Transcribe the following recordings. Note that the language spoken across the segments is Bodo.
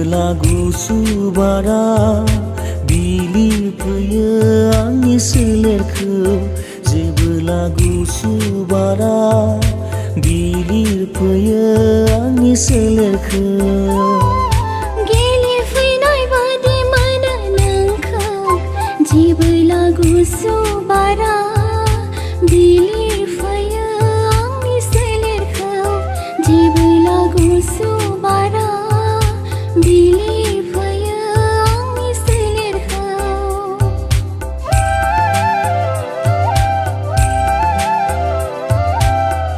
जेबोला गुसु बारा बिलिर फैयो आंनि सोलेरखौ जेबोला गुसु बारा बिलिर फैयो आंनि सोलेरखौ गेलेफैनाय बादि मोनो नोंखौ जेबोला गुसु बारा बिलिर फैयो आंनि सोलेरखौ जेबोला गुसु बारा बिलिर फैयो आंनि सोलेरखौ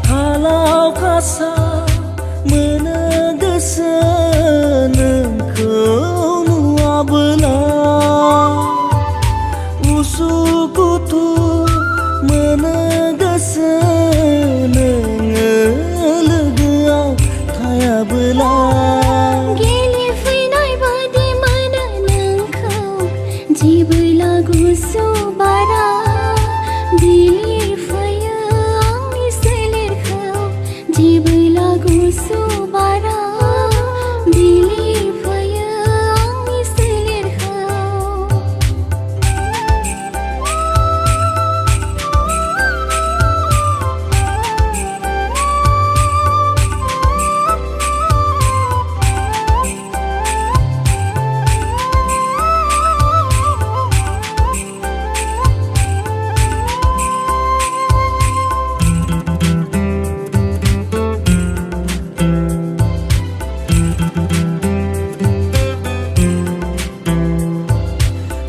हालाव खासा मोनो गोसो नोंखौ नुवाबोला उसुखुथु मोनो गोसो नोङो लोगोआव थायाबोला गेलेफैनाय बादि मोनो नोंखौ जेबोला गुसु बारा बिलिर फैयो आंनि सोलेरखौ जेबोला गुसु बारा बिलिर फैयो आंनि सोलेरखौ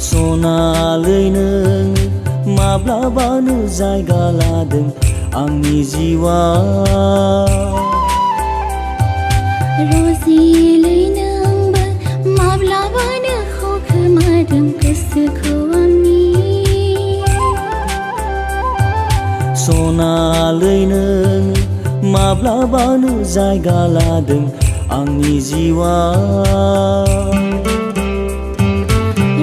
सनालै नों माब्लाबानो जायगा लादों आंनि जिउआव रजिलै नोंबो माब्लाबानो खोमादों गोसोखौ आंनि सनालै नों माब्लाबानो जायगा लादों आंनि जिउआव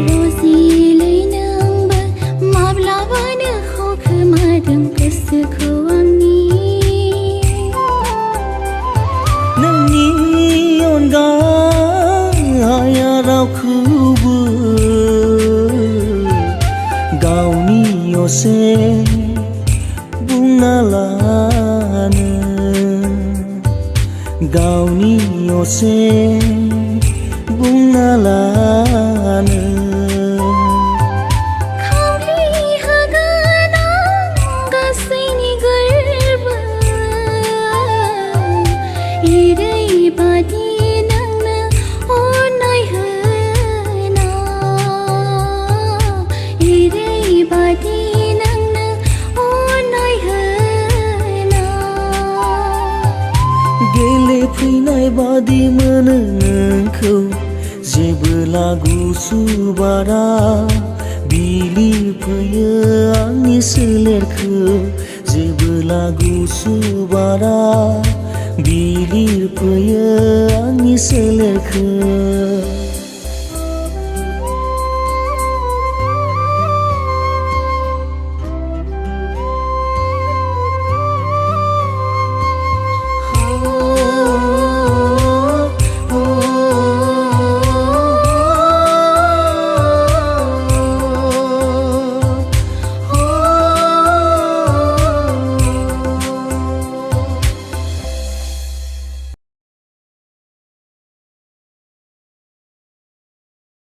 रजिलै नोंबो माब्लाबानो खोमादों गोसोखौ आंनि नोंनि अनगा हाया रावखौबो गावनि असे बुंना लानो गावनि असे बुंना लानो खावरि होगोन आं गासैनि गोरबो एरैबादि नोंनो अननाय होना एरैबादि नोंनो अननाय होना गेलेफैनाय बादि मोनो नोंखौ जेबोला गुसु बारा बिलिर फैयो आंनि सोलेरखौ जेबोला गुसु बारा बिलिर फैयो आंनि सोलेरखौ